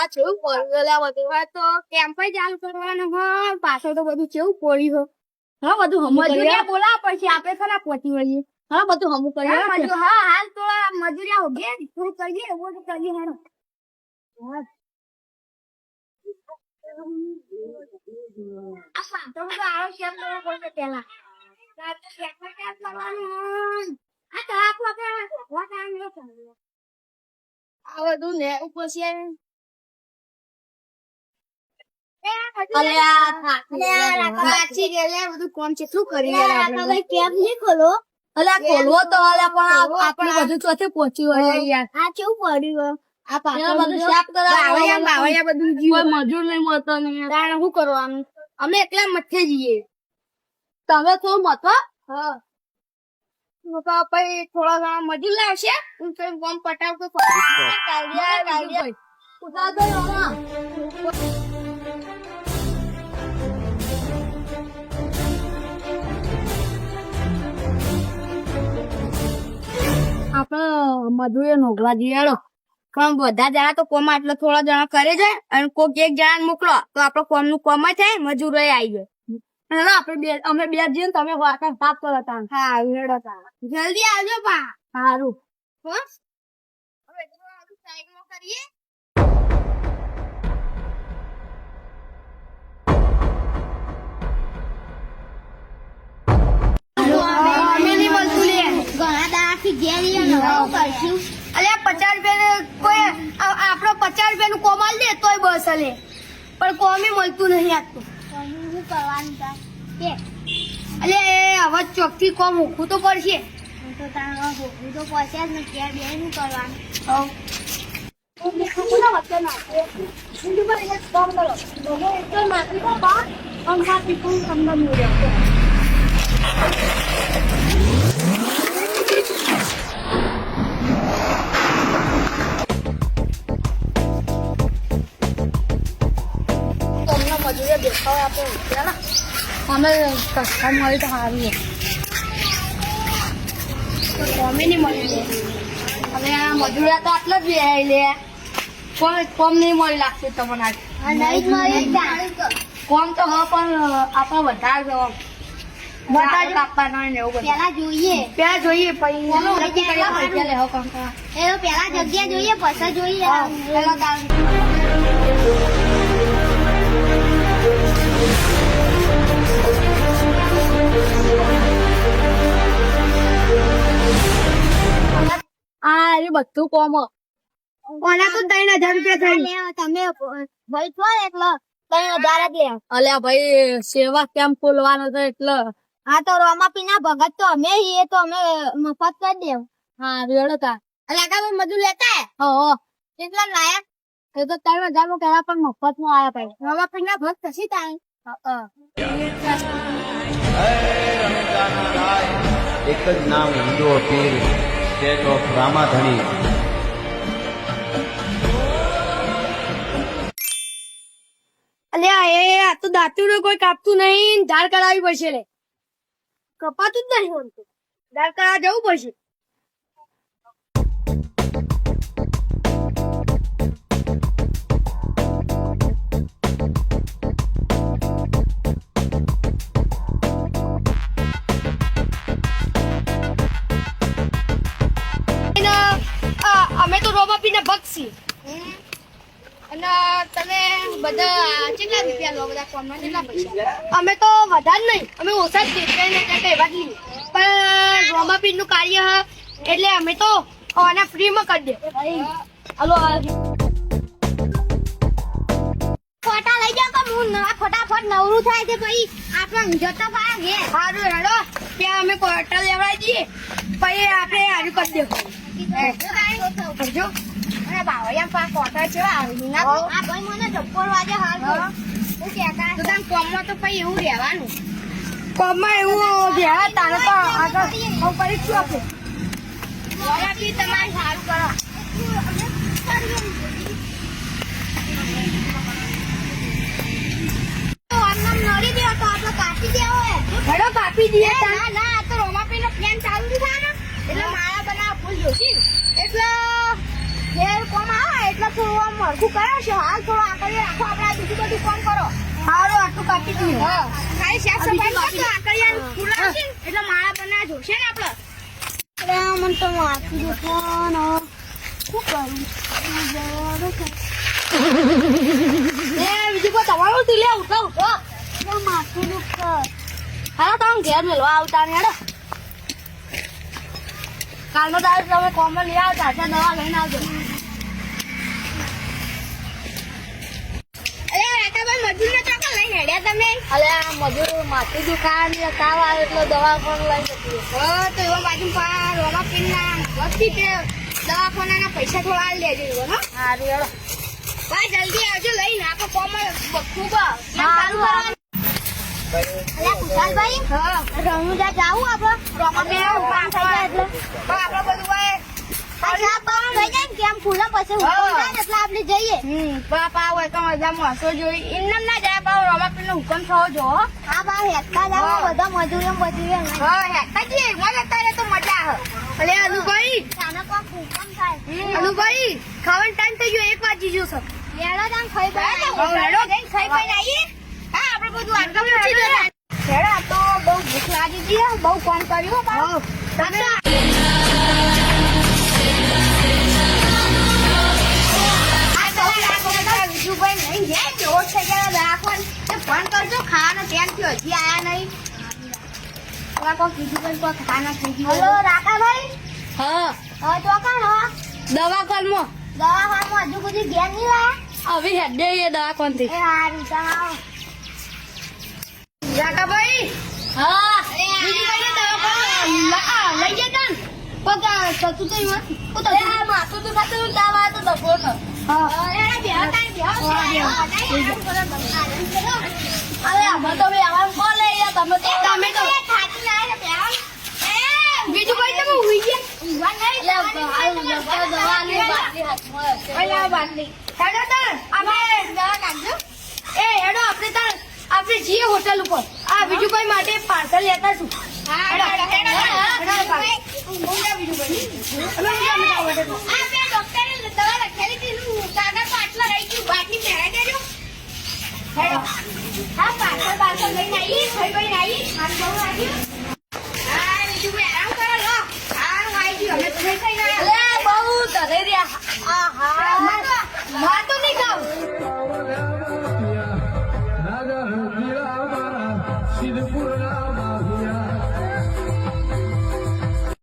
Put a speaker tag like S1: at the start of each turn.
S1: કેવું પડ્યું લે બધું હવે તો કેમ્પ ચાલુ કરવાનું હોય પાછળ તો બધું કેવું પડ્યું હા બધું મજૂરિયા બોલાવા પડશે આપણે ખરા પહોંચી વળીએ હા બધું હમું કરીએ હા હાલ તો મજૂરિયા હો ગયા થોડું કરીએ એવું તો કરીએ હારો આ સાંતો તો આવો શેમ કરવો પડશે પેલા કરવાનું આ તો આપ આ બધું ને ઉપર છે બધું કોમ છે શું કરી કેમ નહીં ખોલો ખોલવો તો આપણે બધું ચોથે પહોંચી હોય યાર આ કેવું પડ્યું આ પાછળ બધું સાફ કરાવવા બધું જીવ મજૂર નહીં મળતો તાણે શું કરવાનું અમે એકલા મથે જઈએ તમે તો મથો હા પછી થોડા ઘણા મજૂર લાવશે કોમ પટાવતો આપડે મજૂરી નોકરા જઈએ પણ બધા જણા તો કોમ એટલે થોડા જણા કરે છે અને કોક એક જણા મોકલો તો આપડે કોમ નું કોમ થાય મજૂરો આવી જાય આપડે અમે બે જઈએ ને તમે વાસણ સાફ કરો તા હા હેડો તા જલ્દી આવજો પા સારું હવે સાઈડ માં કરીએ અલે 50 રૂપિયા કોઈ આપડો 50 રૂપિયા નું કોમાલ દે તોય બસ અલે પણ કોમી મળતું નહીં આપતું શું કરવાનું અલે હવે ચોખ્ખી કોમ ઓખું તો પડશે તો તારા ઓખું તો પડશે જ ને ક્યાં બે નું કરવાનું મજૂરી દેખાવ આપે અમે સસ્તા મળી તો સારું કોમે નહીં મળી હવે આ મજૂરી તો આટલા જ બે લે કોમ નહીં મળી લાગશે તમને કોમ તો હા પણ આપણે વધારે વધારે કાપવાના ને એવું પેલા જોઈએ પછી પેલા જગ્યા જોઈએ પછી જોઈએ આ એ બધું કોમ ઓલા તો 3000 રૂપિયા થઈ તમે ભાઈ છો એટલે 3000 જ લે અલ્યા ભાઈ સેવા કેમ ખોલવાનો છે એટલે હા તો રોમાપીના ભગત તો અમે એ તો અમે મફત કરી દેવ હા રેડતા અલ્યા કા મજૂર લેતા હો કેટલા લાયા એ તો 3000 માં કહેવા પણ મફત માં આયા ભાઈ રોમાપીના ભગત થશી તાય
S2: એક જ નામ હિન્દુ પીર સ્ટેટ ઓફ રામાધણી
S1: અલ્યા આ તો દાંતું કોઈ કાપતું નહીં ધાર કરાવવી પડશે લે કપાતું જ નહીં હોતું ધાર કરાવવા જવું પડશે અમે તો રોમાપીના ભક્ત છીએ અને તમે બધા કેટલા રૂપિયા લો બધા કોમના કેટલા પૈસા અમે તો વધારે નહીં અમે ઓછા જ કઈ વાત નહીં પણ રોમાપીર નું કાર્ય એટલે અમે તો આના ફ્રી માં કરી દે હાલો ફોટા લઈ જાવ તો હું ફટાફટ નવરું થાય છે પછી આપણે જતા પાયા ઘેર સારું હેડો ત્યાં અમે કોટા લેવડાવી દઈએ પછી આપણે હારું કરી દેવું કરજો અરે બાવળિયા પા કોટા છે આ ભાઈ મને ચપ્પલ વાગે હાલ હું કહેતા તો તને કોમમાં તો પછી એવું રહેવાનું કોમમાં એવું રહેવા તારે તો આગળ હું કરીશું આપણે બોલાપી તમારે સારું કરો નડી દે તો આપણે કાપી દેવો હેડો કાપી દઈએ ના ના આ તો રોમાપી નો પ્લાન ચાલુ થાય ને એટલે મારા બનાવ ભૂલ જોશી એટલે ફેર કોમ આવે એટલે થોડું મરખું કરો છો હાલ થોડો આકડી રાખો આપણે બીજું બધું કામ કરો હારું આટલું કાપી દઈએ હા ખાલી સાફ સફાઈ કરજો આકડિયા ફૂલા છે એટલે માળા બના જોશે ને આપણે અરે મને તો માથું દુખવાનો શું કરું એ બીજું કોઈ તમારું થી લે ઉઠો માથું દુખ હા તમે ઘેર મેળવા આવતા ને હેડો કાલનો દાડો તમે કોમર લઈ આવતા છે દવા લઈને આવજો મજૂર ને ચોકા લઈને હેડ્યા તમે અલે આ મજૂર માથું દુખાવા ને તાવ આવે એટલે દવા પણ લઈ જતી તો એવા બાજુ પાર રોમા પીના વસ્તી તે દવાખાનાના પૈસા થોડા આલી દેજો હો હારું હેડો ભાઈ જલ્દી આવજો લઈને આપો કોમર ખૂબ સારું કરવાનું અલે કુશાલભાઈ હા રણુજા જાવું આપણે રોમા પીના કામ થઈ જાય એટલે આપણે બધું ભાઈ અચ્છા પાવ થઈ જાય કેમ ફૂલા પછી હુકમ થાય એટલે આપણે જઈએ પાવ હોય તો મજામાં હસો જોઈ ઇન્નમ ના જાય પાવ રોમાપીનો હુકમ થવો જો હા પાવ હેકતા જાવ બધા મજૂરીઓ મજૂરીઓ હા હેકતા જઈએ મને તારે તો મજા આવે અલે અનુભાઈ સાના કો હુકમ થાય અનુભાઈ ખાવાનો ટાઈમ થઈ ગયો 1 વાગી ગયો છે લેડો જાન ખાઈ ભાઈ લેડો જઈને ખાઈ ભાઈ આવીએ હા આપણે બધું આગળ પૂછી દે લેડો તો બહુ ભૂખ લાગી ગઈ બહુ કામ કર્યું પાવ ફોન કરજો ખાવાનો ટાઈમ થયો હજી આયા નહીં હેલો રાકાભાઈ હા હા ચોકણ હો દવાખાનમાં હજુ સુધી ઘેર નહીં લાયા
S3: હવે હેડે એ દવાખાનથી
S1: એ હારું ચાલો રાકાભાઈ
S3: હા
S1: બીજી કઈ દવાખાના લઈ જતા ને પગા થતું તો
S3: માથું તો ખાતું તાવ આવે તો દફો ન અરે અમે તો બે આવા બોલે તમે તો
S1: બીજું કઈ તમે ઉઈ ગયા
S3: દવા ની બાટલી હાથમાં હશે
S1: હેડો આપણે જઈએ હોટલ ઉપર આ બીજું કોઈ માટે પાર્સલ લેતા છું
S3: બહુ ધરે રહ્યા
S1: તો નહીં ખાવ